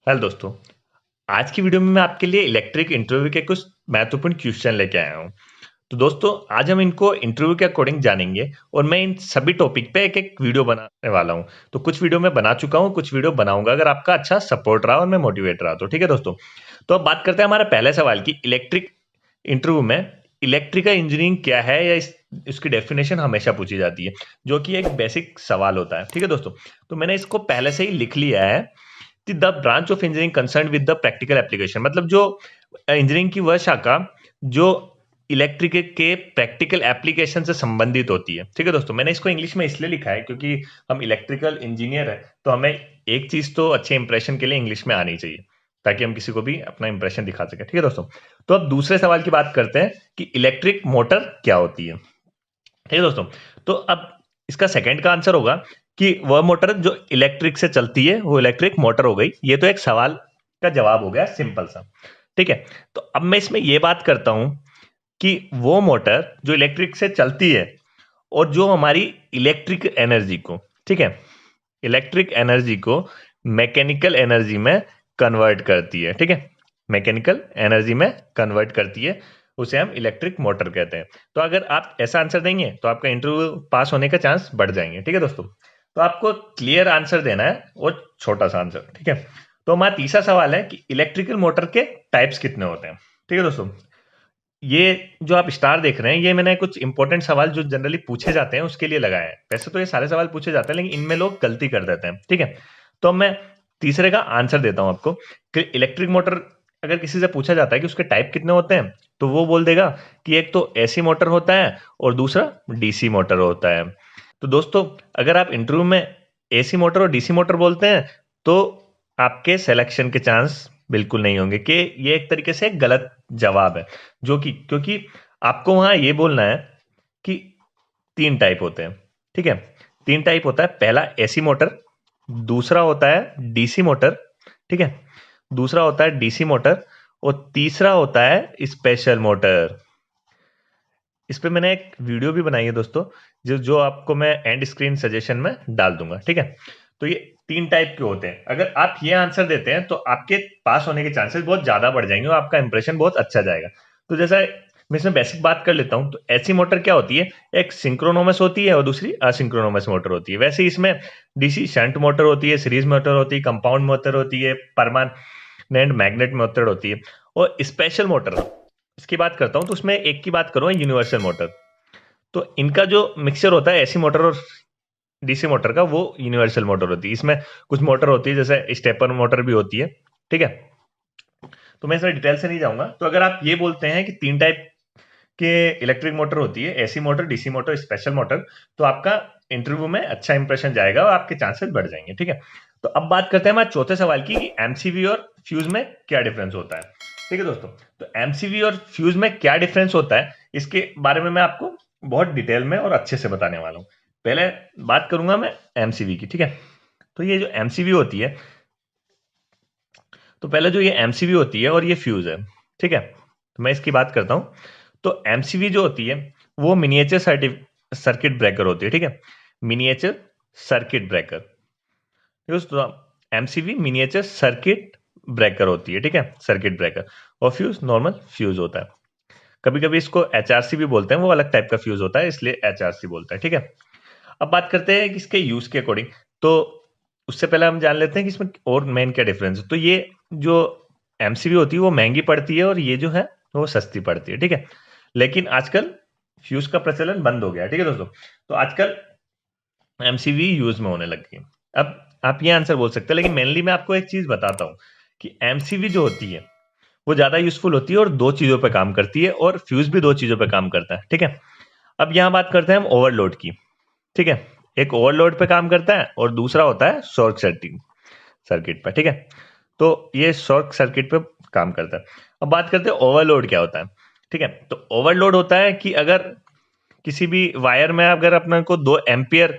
Hello दोस्तों। आज की वीडियो में मैं आपके लिए इलेक्ट्रिक इंटरव्यू के कुछ महत्वपूर्ण क्वेश्चन लेके आया हूँ। तो दोस्तों आज हम इनको इंटरव्यू के अकॉर्डिंग जानेंगे और मैं इन सभी टॉपिक पे एक एक वीडियो बनाने वाला हूँ। तो कुछ वीडियो मैं बना चुका हूँ, कुछ वीडियो बनाऊंगा अगर आपका अच्छा सपोर्ट रहा और मैं मोटिवेट रहा तो। ठीक है दोस्तों, तो अब बात करते हैं हमारे पहले सवाल की। इलेक्ट्रिक इंटरव्यू में इलेक्ट्रिकल इंजीनियरिंग क्या है या इसकी डेफिनेशन हमेशा पूछी जाती है, जो कि एक बेसिक सवाल होता है। ठीक है दोस्तों, तो मैंने इसको पहले से ही लिख लिया है। The branch of engineering concern with the practical application, मतलब जो इंजीनियरिंग की वह शाखा जो इलेक्ट्रिक के प्रैक्टिकल एप्लीकेशन से संबंधित होती है। ठीक है दोस्तों, मैंने इसको इंग्लिश में इसलिए लिखा है क्योंकि हम इलेक्ट्रिकल इंजीनियर है, तो हमें एक चीज तो अच्छे इंप्रेशन के लिए इंग्लिश में आनी चाहिए ताकि हम किसी को भी अपना इंप्रेशन दिखा सके। ठीक है दोस्तों, तो अब दूसरे सवाल की बात करते हैं कि इलेक्ट्रिक मोटर क्या होती है। ठीक है दोस्तों, तो अब इसका सेकंड का आंसर होगा कि वह मोटर जो इलेक्ट्रिक से चलती है वो इलेक्ट्रिक मोटर हो गई। ये तो एक सवाल का जवाब हो गया सिंपल सा। ठीक है, तो अब मैं इसमें ये बात करता हूं कि वो मोटर जो इलेक्ट्रिक से चलती है और जो हमारी इलेक्ट्रिक एनर्जी को, ठीक है, इलेक्ट्रिक एनर्जी को मैकेनिकल एनर्जी में कन्वर्ट करती है। ठीक है, मैकेनिकल एनर्जी में कन्वर्ट करती है, उसे हम इलेक्ट्रिक मोटर कहते हैं। तो अगर आप ऐसा आंसर देंगे तो आपका इंटरव्यू पास होने का चांस बढ़ जाएंगे। ठीक है दोस्तों, तो आपको क्लियर आंसर देना है और छोटा सा आंसर। ठीक है, तो हमारा तीसरा सवाल है कि इलेक्ट्रिकल मोटर के टाइप्स कितने होते हैं। ठीक है दोस्तों, ये जो आप स्टार देख रहे हैं ये मैंने कुछ इंपॉर्टेंट सवाल जो जनरली पूछे जाते हैं उसके लिए लगाए हैं। वैसे तो ये सारे सवाल पूछे जाते हैं लेकिन इनमें लोग गलती कर देते हैं। ठीक है, तो मैं तीसरे का आंसर देता हूं आपको कि इलेक्ट्रिक मोटर अगर किसी से पूछा जाता है कि उसके टाइप कितने होते हैं तो वो बोल देगा कि एक तो एसी मोटर होता है और दूसरा डीसी मोटर होता है। तो दोस्तों अगर आप इंटरव्यू में एसी मोटर और डीसी मोटर बोलते हैं तो आपके सिलेक्शन के चांस बिल्कुल नहीं होंगे, कि ये एक तरीके से गलत जवाब है। जो कि क्योंकि आपको वहां ये बोलना है कि तीन टाइप होते हैं। ठीक है, तीन टाइप होता है। पहला एसी मोटर, दूसरा होता है डीसी मोटर, ठीक है, दूसरा होता है डीसी मोटर और तीसरा होता है स्पेशल मोटर। इस पे मैंने एक वीडियो भी बनाई है दोस्तों, जो जो आपको मैं एंड स्क्रीन सजेशन में डाल दूंगा। ठीक है, तो ये तीन टाइप के होते हैं। अगर आप ये आंसर देते हैं तो आपके पास होने के चांसेस बहुत ज्यादा बढ़ जाएंगे और आपका इंप्रेशन बहुत अच्छा जाएगा। तो जैसा मैं इसमें बेसिक बात कर लेता हूं, तो ऐसी मोटर क्या होती है, एक सिंक्रोनोमस होती है और दूसरी असिंक्रोनोमस मोटर होती है। वैसे इसमें डीसी शंट मोटर होती है, सीरीज मोटर होती है, कंपाउंड मोटर होती है, परमानेंट मैग्नेट मोटर होती है और स्पेशल मोटर इसकी बात करता हूं तो उसमें एक की बात करूं यूनिवर्सल मोटर। तो इनका जो मिक्सचर होता है एसी मोटर और डीसी मोटर का, वो यूनिवर्सल मोटर होती है। इसमें कुछ मोटर होती है जैसे स्टेपर मोटर भी होती है। ठीक है, तो मैं इसमें डिटेल से नहीं जाऊंगा। तो अगर आप ये बोलते हैं कि तीन टाइप के इलेक्ट्रिक मोटर होती है, AC motor, DC motor, special motor, तो आपका इंटरव्यू में अच्छा इंप्रेशन जाएगा और आपके चांसेस बढ़ जाएंगे। ठीक है, तो अब बात करते हैं हमारे चौथे सवाल की कि एमसीवी और फ्यूज में क्या डिफरेंस होता है। ठीक है दोस्तों, तो एमसीवी और फ्यूज में क्या डिफरेंस होता है इसके बारे में मैं आपको बहुत डिटेल में और अच्छे से बताने वाला हूं। पहले बात करूंगा मैं एमसीवी की। ठीक है, तो ये जो एमसीवी होती है, तो पहले जो ये एमसीवी होती है और ये फ्यूज है। ठीक है, तो मैं इसकी बात करता हूं। तो एमसीवी जो होती है वो मिनिएचर सर्किट ब्रेकर होती है। ठीक है, मिनिएचर सर्किट ब्रेकर, दोस्तों एमसीवी मिनिएचर सर्किट ब्रेकर होती है। ठीक है, सर्किट ब्रेकर। और फ्यूज नॉर्मल फ्यूज होता है। कभी कभी इसको एचआरसी भी बोलते हैं, वो अलग टाइप का फ्यूज होता है इसलिए एचआरसी बोलते हैं। ठीक है, अब बात करते हैं कि इसके यूज के अकॉर्डिंग। तो उससे पहले हम जान लेते हैं कि इसमें और मेन क्या डिफरेंस है। तो ये जो एमसीबी होती है वो महंगी पड़ती है और ये जो है वो सस्ती पड़ती है। ठीक है, लेकिन आजकल फ्यूज का प्रचलन बंद हो गया है। ठीक है दोस्तों, तो आजकल एमसीबी यूज में होने लग गई। अब आप ये आंसर बोल सकते हैं, लेकिन मेनली मैं आपको एक चीज बताता हूं कि एमसीबी जो होती है वो ज्यादा यूजफुल होती है और दो चीजों पर काम करती है, और फ्यूज भी दो चीजों पर काम करता है। ठीक है, अब यहां बात करते हैं हम ओवरलोड की। ठीक है, एक ओवरलोड पे काम करता है और दूसरा होता है शॉर्ट सर्किट सर्किट पे। ठीक है, तो ये शॉर्ट सर्किट पे काम करता है। अब बात करते हैं ओवरलोड क्या होता है। ठीक है, तो ओवरलोड होता है कि अगर किसी भी वायर में अगर अपने को 2 एम्पियर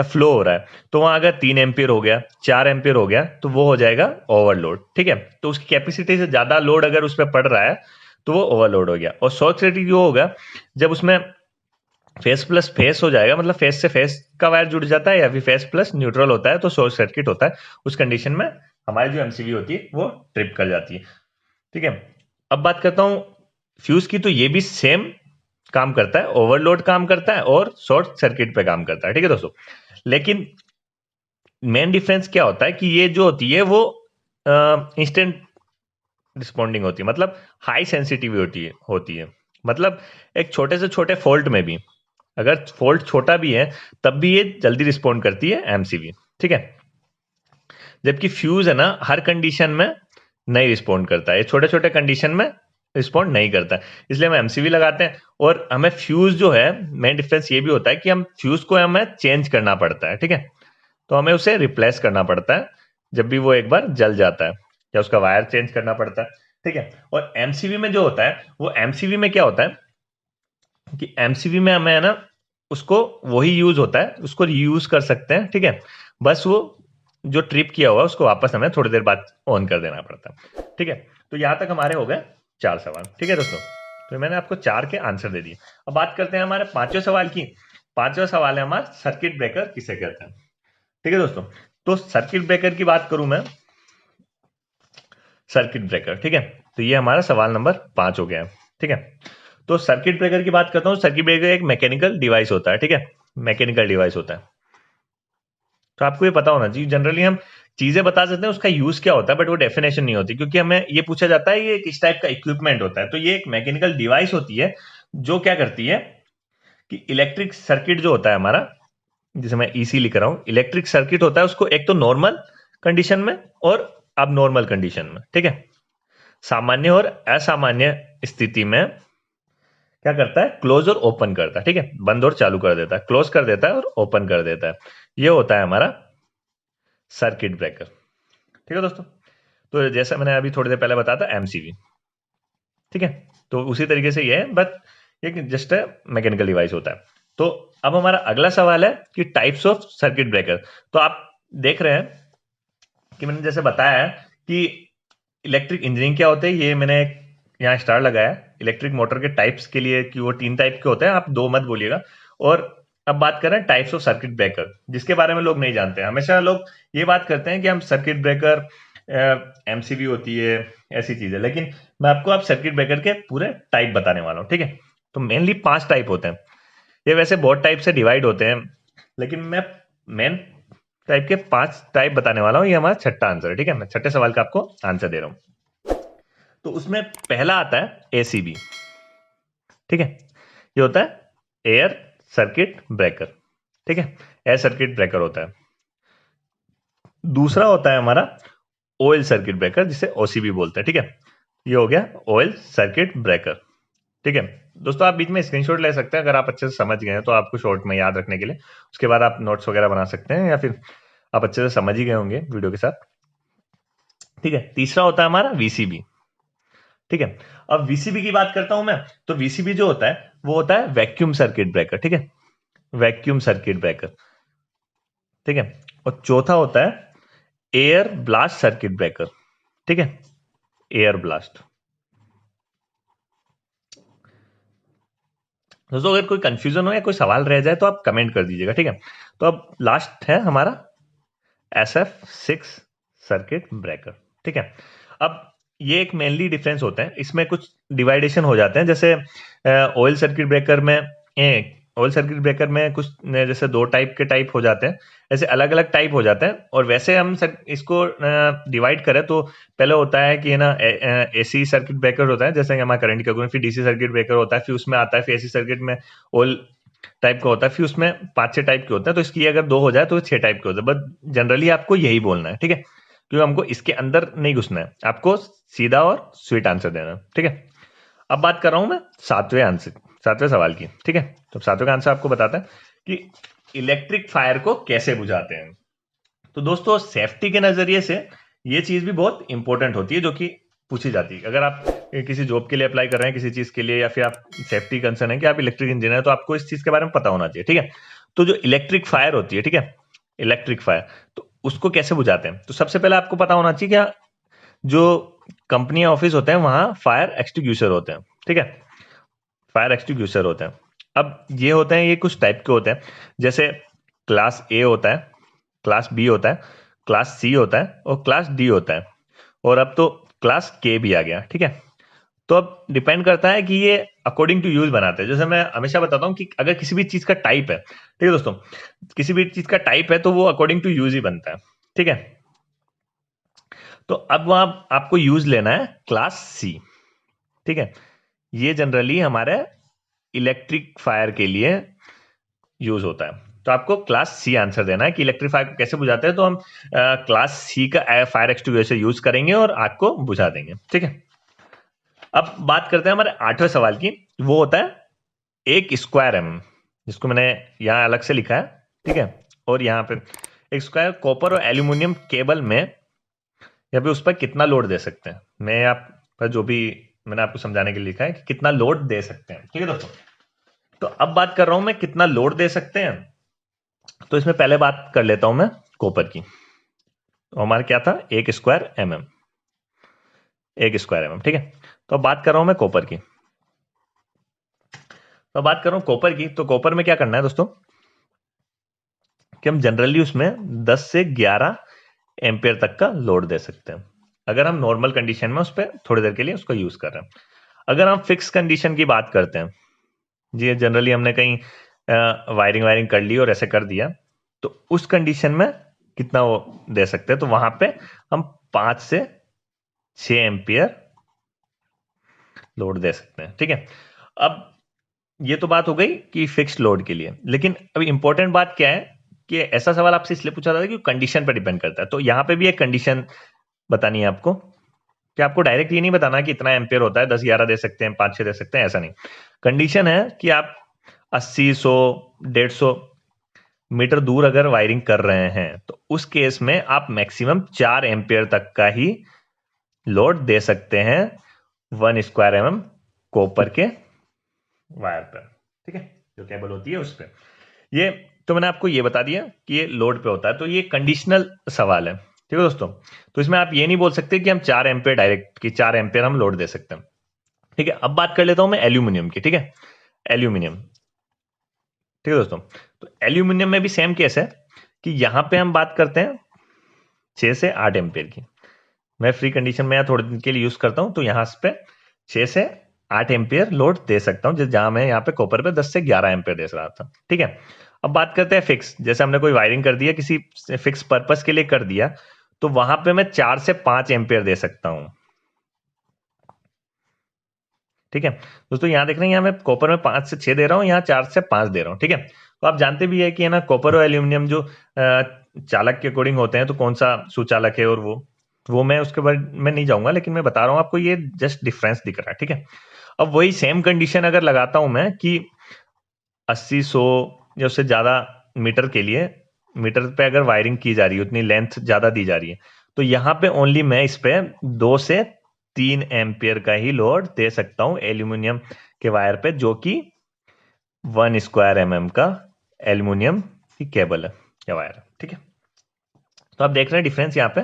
फ्लो हो रहा है तो वहां अगर 3 एम्पियर हो गया, 4 एम्पियर हो गया, तो वो हो जाएगा ओवरलोड। ठीक है, तो उसकी कैपेसिटी से ज्यादा लोड अगर उस पर पड़ रहा है तो वो ओवरलोड हो गया। और शॉर्ट सर्किट जो होगा जब उसमें फेस प्लस फेस हो जाएगा, मतलब फेस से फेस का वायर जुड़ जाता है या फिर फेस प्लस न्यूट्रल होता है, तो शॉर्ट सर्किट होता है। उस कंडीशन में हमारी जो एमसीवी होती है वो ट्रिप कर जाती है। ठीक है, अब बात करता हूं फ्यूज की, तो ये भी सेम काम करता है, ओवरलोड काम करता है और शॉर्ट सर्किट पे काम करता है। ठीक है दोस्तों, लेकिन मेन डिफरेंस क्या होता है कि ये जो होती है वो इंस्टेंट रिस्पॉन्डिंग होती है, मतलब हाई सेंसिटिव होती है। मतलब एक छोटे से छोटे फॉल्ट में भी, अगर फॉल्ट छोटा भी है तब भी ये जल्दी रिस्पॉन्ड करती है एमसीवी। ठीक है, जबकि फ्यूज है ना हर कंडीशन में नहीं रिस्पॉन्ड करता है, ये छोटे छोटे कंडीशन में रिस्पॉन्ड नहीं करता है, इसलिए हम एमसीवी लगाते हैं। और हमें फ्यूज जो है, मेन डिफरेंस ये भी होता है कि हम फ्यूज को हमें चेंज करना पड़ता है। ठीक है, तो हमें उसे रिप्लेस करना पड़ता है जब भी वो एक बार जल जाता है, या उसका वायर चेंज करना पड़ता है। ठीक है, और एमसीवी में जो होता है, वो एमसीवी में क्या होता है कि एमसीवी में हमें है ना उसको वही यूज होता है, उसको रीयूज कर सकते हैं। ठीक है, बस वो जो ट्रिप किया हुआ उसको वापस हमें थोड़ी देर बाद ऑन कर देना पड़ता है। ठीक है, तो यहां तक हमारे हो गए 4 सवाल। ठीक है दोस्तों, तो मैंने आपको 4 के आंसर दे दिए। अब बात करते हैं हमारे 5वें सवाल की। 5वां सवाल है हमारा, सर्किट ब्रेकर किसे कहते हैं। ठीक है दोस्तों, तो सर्किट ब्रेकर की बात करूं मैं, सर्किट ब्रेकर, ठीक है, तो ये हमारा सवाल नंबर 5 हो गया है। ठीक है, तो सर्किट ब्रेकर की बात करता हूं। सर्किट ब्रेकर एक मैकेनिकल डिवाइस होता है। ठीक है, मैकेनिकल डिवाइस होता है, तो आपको ये पता होना चाहिए। जनरली हम चीजें बता सकते हैं उसका यूज क्या होता है, बट वो डेफिनेशन नहीं होती, क्योंकि हमें ये पूछा जाता है ये किस टाइप का इक्विपमेंट होता है। तो ये एक मैकेनिकल डिवाइस होती है जो क्या करती है कि इलेक्ट्रिक सर्किट जो होता है हमारा, जिसे मैं ईसी लिख रहा हूं, इलेक्ट्रिक सर्किट होता है उसको एक तो नॉर्मल कंडीशन में और अब नॉर्मल कंडीशन में, ठीक है, सामान्य और असामान्य स्थिति में क्या करता है, क्लोज और ओपन करता है। ठीक है, बंद और चालू कर देता है, क्लोज कर देता है और ओपन कर देता है। ये होता है हमारा सर्किट ब्रेकर। ठीक है दोस्तों, तो जैसा मैंने अभी थोड़ी देर पहले बताया था एमसीवी। ठीक है, तो उसी तरीके से ये है, बट ये जस्ट मैकेनिकल डिवाइस होता है। तो अब हमारा अगला सवाल है कि टाइप्स ऑफ सर्किट ब्रेकर। तो आप देख रहे हैं कि मैंने जैसे बताया है कि इलेक्ट्रिक इंजीनियरिंग क्या होते हैं, ये मैंने यहाँ स्टार लगाया इलेक्ट्रिक मोटर के टाइप्स के लिए कि वो 3 टाइप के होते हैं, आप 2 मत बोलिएगा। और अब बात कर रहे हैं टाइप्स ऑफ सर्किट ब्रेकर, जिसके बारे में लोग नहीं जानते हैं। हमेशा लोग ये बात करते हैं कि हम सर्किट ब्रेकर एमसीबी होती है, ऐसी चीज है, लेकिन मैं आपको आप सर्किट ब्रेकर के पूरे टाइप बताने वाला हूँ। ठीक है, तो मेनली 5 टाइप होते हैं। ये वैसे बहुत टाइप से डिवाइड होते हैं, लेकिन मैं मेन टाइप के 5 टाइप बताने वाला हूँ। ये हमारा छठा आंसर है। ठीक है, मैं छठे सवाल का आपको आंसर दे रहा हूँ। तो उसमें पहला आता है एसीबी। ठीक है, ये होता है एयर सर्किट ब्रेकर। ठीक है, एयर सर्किट ब्रेकर होता है। दूसरा होता है हमारा ऑयल सर्किट ब्रेकर, जिसे ओसीबी बोलते हैं। ठीक है, ये हो गया ऑयल सर्किट ब्रेकर। ठीक है दोस्तों, आप बीच में स्क्रीनशॉट ले सकते हैं अगर आप अच्छे से समझ गए हैं, तो आपको शॉर्ट में याद रखने के लिए उसके बाद आप नोट्स वगैरह बना सकते हैं, या फिर आप अच्छे से समझ ही गए होंगे वीडियो के साथ। ठीक है, तीसरा होता है हमारा वीसीबी। ठीक है, अब वीसीबी की बात करता हूं मैं, तो वीसीबी जो होता है वो होता है वैक्यूम सर्किट ब्रेकर। ठीक है, वैक्यूम सर्किट ब्रेकर। ठीक है, और चौथा होता है एयर ब्लास्ट सर्किट ब्रेकर। ठीक है, एयर ब्लास्ट। दोस्तों अगर कोई कंफ्यूजन हो या कोई सवाल रह जाए तो आप कमेंट कर दीजिएगा। ठीक है, तो अब लास्ट है हमारा SF6 सर्किट ब्रेकर। ठीक है, अब ये एक मेनली डिफरेंस होता है, इसमें कुछ डिवाइडेशन हो जाते हैं। जैसे ऑयल सर्किट ब्रेकर में ऑयल सर्किट ब्रेकर में कुछ जैसे 2 टाइप के टाइप हो जाते हैं, ऐसे अलग अलग टाइप हो जाते हैं। और वैसे हम इसको डिवाइड करें तो पहले होता है कि है ना एसी सर्किट ब्रेकर होता है, जैसे हमारा करंट का, फिर डीसी सर्किट ब्रेकर होता है, फिर उसमें आता है, फिर एसी सर्किट में ऑयल टाइप का होता है, फिर उसमें 5-6 टाइप के होते हैं। तो इसकी अगर 2 हो जाए तो 6 टाइप के होते हैं, बट जनरली आपको यही बोलना है। ठीक है, क्योंकि हमको इसके अंदर नहीं घुसना है, आपको सीधा और स्वीट आंसर देना है। ठीक है, अब बात कर रहा हूं मैं 7वें सवाल की। ठीक है, तो 7वें का आंसर आपको बताता है कि इलेक्ट्रिक फायर को कैसे बुझाते हैं। तो दोस्तों सेफ्टी के नजरिए से ये चीज भी बहुत इंपॉर्टेंट होती है, जो कि पूछी जाती है। अगर आप किसी जॉब के लिए अप्लाई कर रहे हैं, किसी चीज के लिए, या फिर आप सेफ्टी कंसर्न है कि आप इलेक्ट्रिक इंजीनियर है, तो आपको इस चीज के बारे में पता होना चाहिए। ठीक है, तो जो इलेक्ट्रिक फायर होती है, ठीक है, इलेक्ट्रिक फायर, तो उसको कैसे बुझाते हैं। तो सबसे पहले आपको पता होना चाहिए क्या, जो कंपनी ऑफिस होते हैं वहां फायर एक्सटिंग्विशर होते हैं। ठीक है, फायर एक्सटिंग्विशर होते हैं। अब ये होते हैं, ये कुछ टाइप के होते हैं, जैसे क्लास ए होता है, क्लास बी होता है, क्लास सी होता है और क्लास डी होता है, और अब तो क्लास के भी आ गया। ठीक है, तो अब डिपेंड करता है कि ये अकॉर्डिंग टू यूज बनाते हैं। जैसे मैं हमेशा बताता हूँ कि अगर किसी भी चीज का टाइप है, ठीक है दोस्तों, किसी भी चीज का टाइप है तो वो अकॉर्डिंग टू यूज ही बनता है। ठीक है, तो अब वहां आपको यूज लेना है क्लास सी। ठीक है, ये जनरली हमारे इलेक्ट्रिक फायर के लिए यूज होता है। तो आपको क्लास सी आंसर देना है कि इलेक्ट्रिक फायर को कैसे बुझाते हैं, तो हम क्लास सी का फायर एक्सटिंग्विशर यूज करेंगे और आग को बुझा देंगे। ठीक है, अब बात करते हैं हमारे 8वें सवाल की। वो होता है एक स्क्वायर एम, जिसको मैंने यहाँ अलग से लिखा है। ठीक है, और यहाँ पे एक स्क्वायर कॉपर और एल्यूमिनियम केबल में या फिर उस पर कितना लोड दे सकते हैं। मैं आप पर जो भी मैंने आपको समझाने के लिए लिखा है कि कितना लोड दे सकते हैं। ठीक है दोस्तों, तो अब बात कर रहा हूं मैं कितना लोड दे सकते हैं। तो इसमें पहले बात कर लेता हूं मैं कॉपर की। तो हमारा क्या था, एक स्क्वायर एम एम, एक स्क्वायर एम एम। ठीक है, तो अब बात कर रहा हूं मैं कॉपर की। तो बात कर रहा हूं कॉपर की, तो कॉपर में क्या करना है दोस्तों कि हम जनरली उसमें 10 से 11 एम्पियर तक का लोड दे सकते हैं, अगर हम नॉर्मल कंडीशन में उस पर थोड़ी देर के लिए उसको यूज कर रहे हैं। अगर हम फिक्स कंडीशन की बात करते हैं, जी जनरली हमने कहीं वायरिंग वायरिंग कर ली और ऐसे कर दिया, तो उस कंडीशन में कितना वो दे सकते हैं, तो वहां पे हम 5 से 6 एम्पियर लोड दे सकते हैं। ठीक है, अब ये तो बात हो गई कि फिक्स्ड लोड के लिए, लेकिन अभी इंपॉर्टेंट बात क्या है कि ऐसा सवाल आपसे इसलिए पूछा था कि कंडीशन पर डिपेंड करता है। तो यहां पे भी एक कंडीशन बतानी है आपको कि आपको डायरेक्ट ये नहीं बताना कि इतना एम्पियर होता है, 10-11 दे सकते हैं, 5-6 दे सकते हैं, ऐसा नहीं। कंडीशन है कि आप 80, 100, 150 मीटर दूर अगर वायरिंग कर रहे हैं तो उस केस में आप मैक्सिमम 4 एम्पियर तक का ही लोड दे सकते हैं 1 स्क्वायर एमएम कॉपर के वायर पर। ठीक है, जो केबल होती है उस पर। ये तो मैंने आपको ये बता दिया कि ये लोड पे होता है, तो ये कंडीशनल सवाल है। ठीक है दोस्तों, तो इसमें आप ये नहीं बोल सकते कि हम 4 एम्पियर डायरेक्ट की 4 एम्पियर हम लोड दे सकते हैं। ठीक है, अब बात कर लेता हूं मैं एल्यूमिनियम की। ठीक है, एल्यूमिनियम, ठीक है दोस्तों, तो एल्यूमिनियम में भी सेम केस है कि यहां पे हम बात करते हैं 6 से 8 एम्पियर की। मैं फ्री कंडीशन में थोड़े दिन के लिए यूज करता हूं, तो यहां पे 6 से 8 एम्पियर लोड दे सकता हूं, जहां मैं यहाँ पे कॉपर पे 10 से 11 एम्पियर दे रहा था। ठीक है, अब बात करते हैं फिक्स। जैसे हमने कोई वायरिंग कर दिया, किसी फिक्स पर्पस के लिए कर दिया, तो वहां पे मैं 4 से 5 एम्पियर दे सकता हूं। ठीक है दोस्तों, यहां देख रहे हैं, यहाँ मैं कॉपर में 5 से 6 दे रहा हूँ, यहाँ 4 से 5 दे रहा हूँ। ठीक है, तो आप जानते भी है कि है ना, कॉपर और एल्यूमिनियम जो चालक के अकॉर्डिंग होते हैं, तो कौन सा सुचालक है, और वो मैं उसके बारे में नहीं जाऊंगा, लेकिन मैं बता रहा हूँ आपको, ये जस्ट डिफरेंस दिख रहा है। ठीक है, अब वही सेम कंडीशन अगर लगाता हूं मैं कि 80, 100 या उससे ज्यादा मीटर के लिए, मीटर पे अगर वायरिंग की जा रही है, उतनी लेंथ ज्यादा दी जा रही है, तो यहां पे ओनली मैं इस पे 2 से 3 एम्पियर का ही लोड दे सकता हूं एल्यूमिनियम के वायर पे, जो कि 1 स्क्वायर एमएम का एल्यूमिनियम की केबल है या वायर है। ठीक है, तो आप देख रहे हैं डिफरेंस यहाँ पे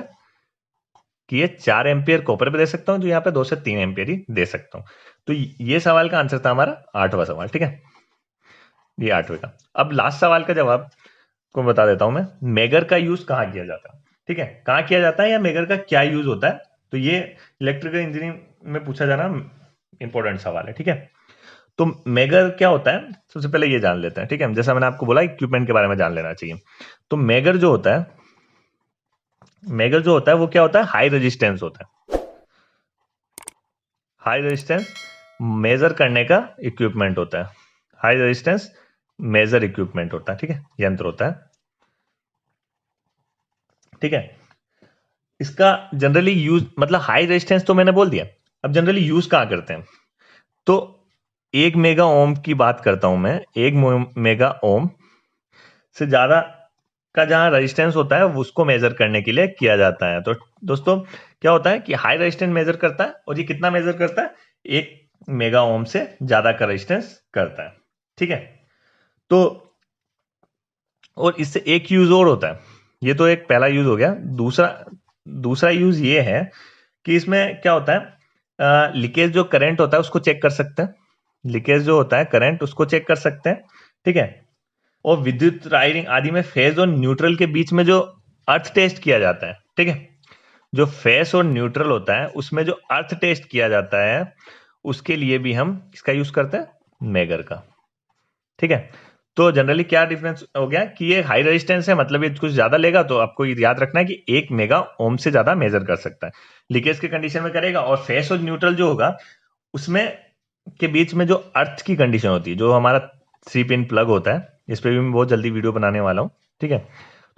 कि ये 4 एम्पियर कॉपर पे दे सकता हूं, जो यहाँ पे 2 से 3 एम्पियर ही दे सकता हूं। तो ये सवाल का आंसर था हमारा 8वां सवाल। ठीक है, ये 8वें का। अब लास्ट सवाल का जवाब को बता देता हूं मैं, मेगर का यूज कहाँ किया जाता है। ठीक है, कहाँ किया जाता है या मेगर का क्या यूज होता है, तो ये इलेक्ट्रिकल इंजीनियरिंग में पूछा जाना इंपॉर्टेंट सवाल है। ठीक है, तो मेगर क्या होता है, सबसे पहले ये जान लेते हैं। ठीक है, जैसा मैंने आपको बोला इक्विपमेंट के बारे में जान लेना चाहिए। तो मेगर जो होता है, मेगर जो होता है वो क्या होता है, हाई रेजिस्टेंस होता है। हाई रेजिस्टेंस मेजर करने का इक्विपमेंट होता है, हाई रेजिस्टेंस मेजर इक्विपमेंट होता है। ठीक है, यंत्र होता है। ठीक है, इसका जनरली यूज, मतलब हाई रेजिस्टेंस तो मैंने बोल दिया, अब जनरली यूज कहां करते हैं, तो 1 मेगा ओम की बात करता हूं मैं। 1 मेगा ओम से ज्यादा का जहां रेजिस्टेंस होता है उसको मेजर करने के लिए किया जाता है। तो दोस्तों क्या होता है कि हाई रेजिस्टेंस मेजर करता है, और ये कितना मेजर करता है, 1 मेगा ओम से ज्यादा का रेजिस्टेंस करता है। ठीक है, तो और इससे एक यूज और होता है, ये तो एक पहला यूज हो गया। दूसरा दूसरा यूज ये है कि इसमें क्या होता है, लीकेज जो करंट होता है उसको चेक कर सकते हैं, लीकेज जो होता है करंट उसको चेक कर सकते हैं। ठीक है, और विद्युत वायरिंग आदि में फेज और न्यूट्रल के बीच में जो अर्थ टेस्ट किया जाता है, ठीक है। जो फेस और न्यूट्रल होता है उसमें जो अर्थ टेस्ट किया जाता है उसके लिए भी हम इसका यूज करते हैं, मेगर का, ठीक है। तो जनरली क्या डिफरेंस हो गया कि ये हाई रेजिस्टेंस है, मतलब ये कुछ ज्यादा लेगा, तो आपको ये याद रखना है कि 1 मेगा ओम से ज्यादा मेजर कर सकता है, लीकेज के कंडीशन में करेगा। और फेस और न्यूट्रल जो होगा उसमें के बीच में जो अर्थ की कंडीशन होती है, जो हमारा 3 पिन प्लग होता है, इस पे भी मैं बहुत जल्दी वीडियो बनाने वाला हूँ, ठीक है।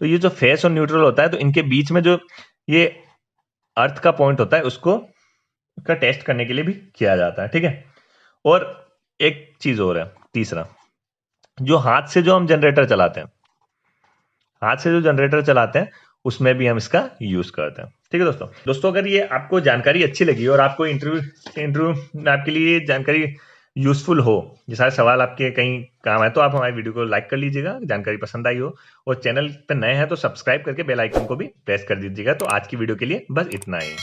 तो ये जो फेस और न्यूट्रल होता है, तो इनके बीच में जो ये अर्थ का पॉइंट होता है उसको का टेस्ट करने के लिए भी किया जाता है, ठीक है। और एक चीज और है, तीसरा, जो हाथ से जो हम जनरेटर चलाते हैं, हाथ से जो जनरेटर चलाते हैं उसमें भी हम इसका यूज करते हैं, ठीक है दोस्तों। अगर ये आपको जानकारी अच्छी लगी और आपको इंटरव्यू में आपके लिए ये जानकारी यूजफुल हो, ये सारे सवाल आपके कहीं काम है, तो आप हमारी वीडियो को लाइक कर लीजिएगा, जानकारी पसंद आई हो। और चैनल पे नए हैं तो सब्सक्राइब करके बेल आइकन को भी प्रेस कर दीजिएगा। तो आज की वीडियो के लिए बस इतना ही।